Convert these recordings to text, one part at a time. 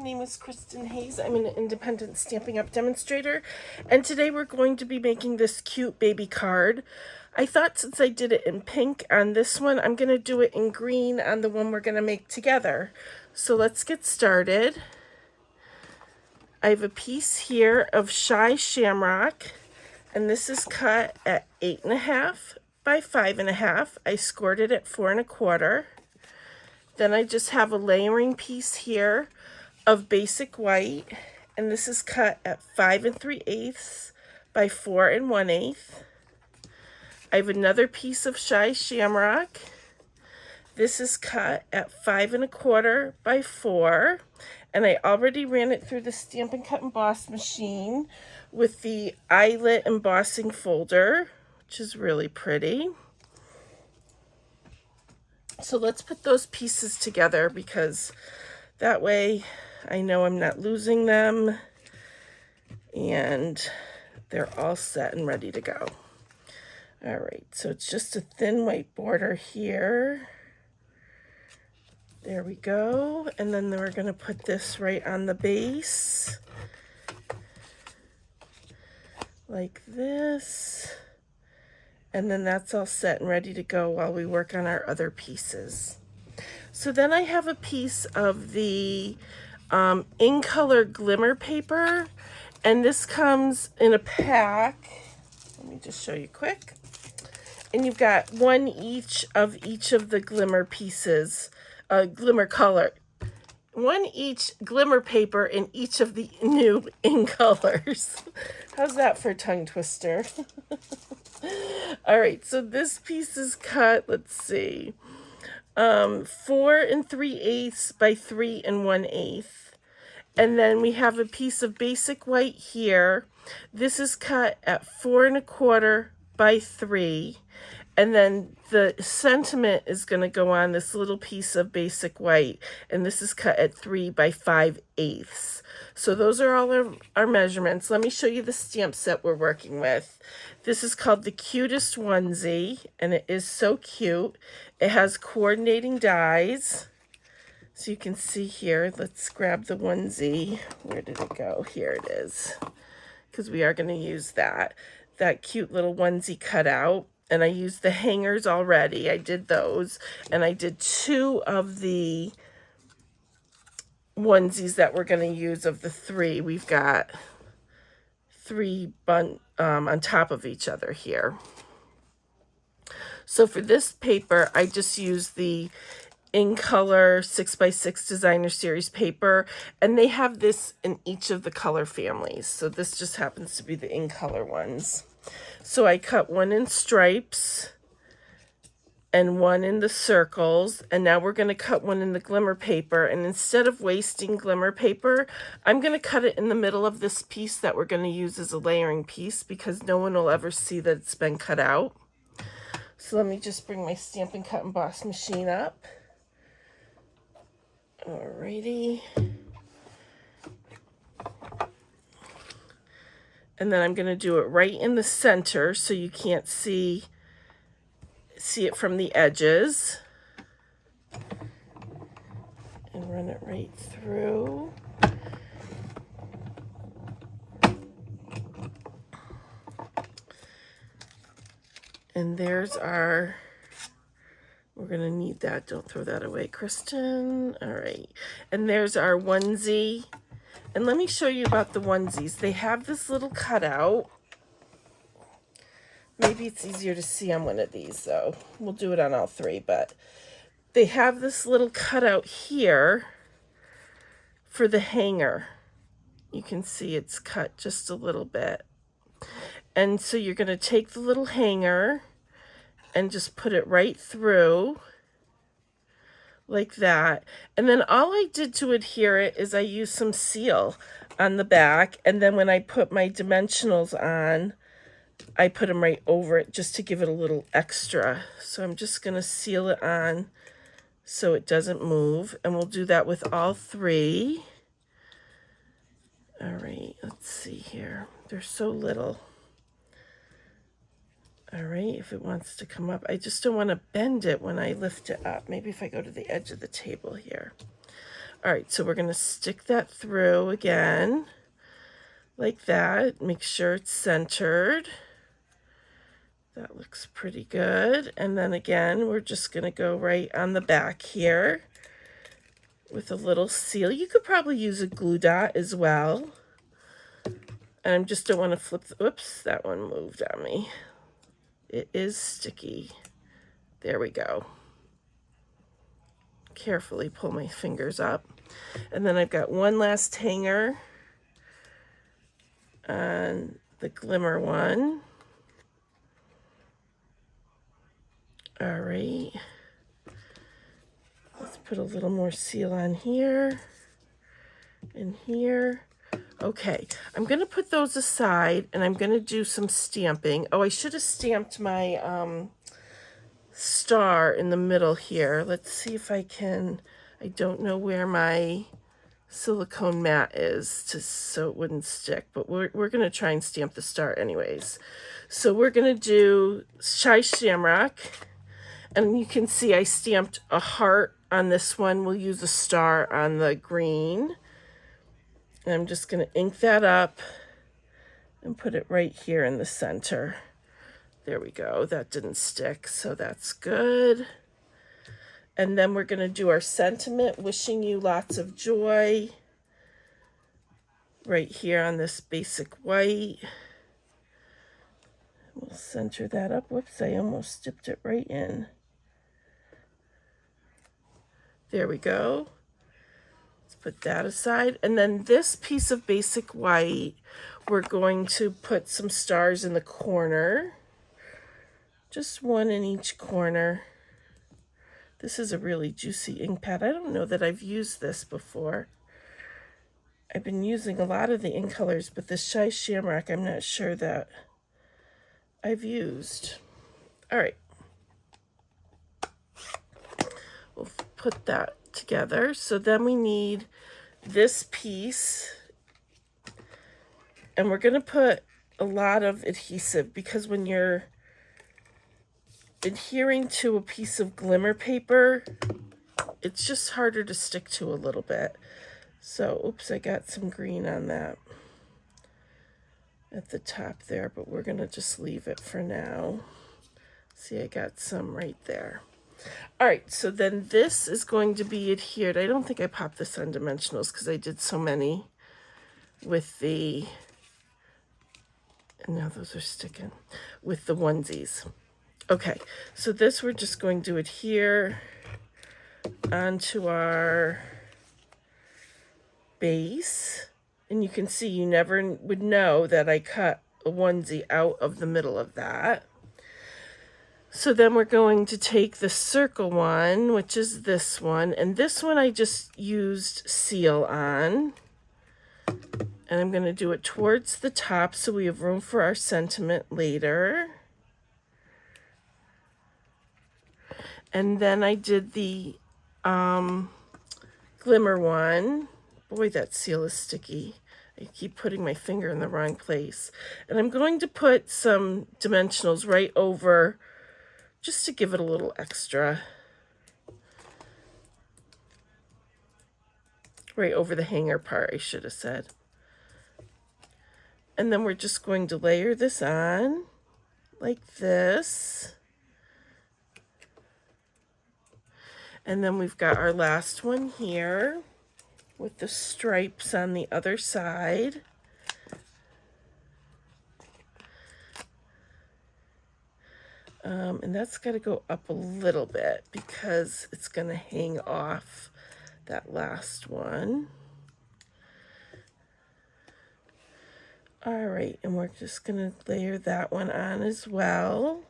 name is Kristin Hayes. I'm an independent Stampin' Up! Demonstrator, and today we're going to be making this cute baby card. I thought since I did it in pink on this one, I'm going to do it in green on the one we're going to make together. So let's get started. I have a piece here of Shy Shamrock, and this is cut at 8.5 by 5.5. I scored it at 4 1/4. Then I just have a layering piece here of basic white, and this is cut at 5 3/8 by 4 1/8. I have another piece of Shy Shamrock. This is cut at 5 1/4 by 4, and I already ran it through the Stampin' Cut Emboss machine with the eyelet embossing folder, which is really pretty. So let's put those pieces together, because that way I know I'm not losing them and they're all set and ready to go. All right, so it's just a thin white border here. There we go. And then we're going to put this right on the base like this. And then that's all set and ready to go while we work on our other pieces. So then I have a piece of the in color glimmer paper, and this comes in a pack. Let me just show you quick. And you've got one each of the glimmer pieces, glimmer color. One each glimmer paper in each of the new in colors. How's that for a tongue twister? All right, so this piece is cut, let's see, 4 3/8 by 3 1/8. And then we have a piece of basic white here. This is cut at 4 1/4 by 3. And then the sentiment is going to go on this little piece of basic white, and this is cut at 3 by 5/8. So those are all our measurements. Let me show you the stamp set we're working with. This is called the Cutest Onesie, and it is so cute. It has coordinating dies. So you can see here, let's grab the onesie. Where did it go? Here it is, because we are going to use that cute little onesie cutout. And I used the hangers already. I did those. And I did 2 of the onesies that we're going to use of the 3. We've got 3 on top of each other here. So for this paper, I just used the in color 6x6 designer series paper. And they have this in each of the color families. So this just happens to be the in color ones. So I cut 1 in stripes and 1 in the circles, and now we're going to cut 1 in the glimmer paper. And instead of wasting glimmer paper, I'm going to cut it in the middle of this piece that we're going to use as a layering piece, because no one will ever see that it's been cut out. So let me just bring my Stampin' Cut Emboss machine up. Alrighty. And then I'm going to do it right in the center so you can't see it from the edges. And run it right through. And there's our, we're going to need that. Don't throw that away, Kristin. All right. And there's our onesie. And let me show you about the onesies. They have this little cutout. Maybe it's easier to see on one of these, though. We'll do it on all 3, but they have this little cutout here for the hanger. You can see it's cut just a little bit. And so you're going to take the little hanger and just put it right through like that. And then all I did to adhere it is I used some seal on the back, and then when I put my dimensionals on, I put them right over it just to give it a little extra. So I'm just going to seal it on so it doesn't move, and we'll do that with all 3. All right, let's see here. They're so little. All right, if it wants to come up, I just don't want to bend it when I lift it up. Maybe if I go to the edge of the table here. All right, so we're going to stick that through again, like that. Make sure it's centered. That looks pretty good. And then again, we're just going to go right on the back here with a little seal. You could probably use a glue dot as well. And I just don't want to flip the, oops, that one moved on me. It is sticky. There we go. Carefully pull my fingers up. And then I've got one last hanger on the glimmer one. All right. Let's put a little more seal on here and here. Okay, I'm going to put those aside and I'm going to do some stamping. Oh, I should have stamped my star in the middle here. Let's see if I can. I don't know where my silicone mat is so it wouldn't stick, but we're going to try and stamp the star anyways. So we're going to do Shy Shamrock, and you can see I stamped a heart on this one. We'll use a star on the green. And I'm just going to ink that up and put it right here in the center. There we go. That didn't stick, so that's good. And then we're going to do our sentiment, wishing you lots of joy, right here on this basic white. We'll center that up. Whoops, I almost dipped it right in. There we go. Let's put that aside. And then this piece of basic white, we're going to put some stars in the corner. Just one in each corner. This is a really juicy ink pad. I don't know that I've used this before. I've been using a lot of the ink colors, but this Shy Shamrock I'm not sure that I've used. All right. We'll put that together. So then we need this piece. And we're going to put a lot of adhesive, because when you're adhering to a piece of glimmer paper, it's just harder to stick to a little bit. So, oops, I got some green on that at the top there, but we're going to just leave it for now. See, I got some right there. All right, so then this is going to be adhered. I don't think I popped this on dimensionals because I did so many with the, and now those are sticking, with the onesies. Okay, so this we're just going to adhere onto our base. And you can see you never would know that I cut a onesie out of the middle of that. So then we're going to take the circle one, which is this one. And this one I just used seal on. And I'm going to do it towards the top so we have room for our sentiment later. And then I did the glimmer one. Boy, that seal is sticky. I keep putting my finger in the wrong place. And I'm going to put some dimensionals right over, just to give it a little extra. Right over the hanger part, I should have said. And then we're just going to layer this on like this. And then we've got our last one here with the stripes on the other side. And that's got to go up a little bit because it's going to hang off that last one. All right, and we're just going to layer that one on as well,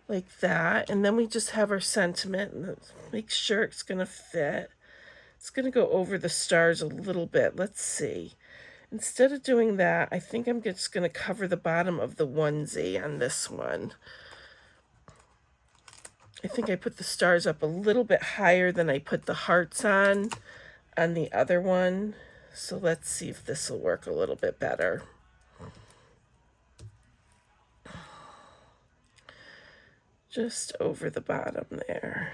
like that. And then we just have our sentiment, and make sure it's going to fit. It's going to go over the stars a little bit. Let's see. Instead of doing that, I think I'm just going to cover the bottom of the onesie on this one. I think I put the stars up a little bit higher than I put the hearts on the other one. So let's see if this will work a little bit better. Just over the bottom there.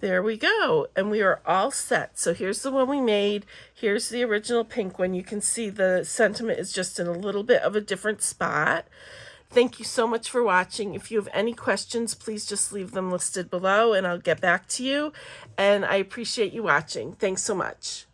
There we go. And we are all set. So here's the one we made. Here's the original pink one. You can see the sentiment is just in a little bit of a different spot. Thank you so much for watching. If you have any questions, please just leave them listed below and I'll get back to you. And I appreciate you watching. Thanks so much.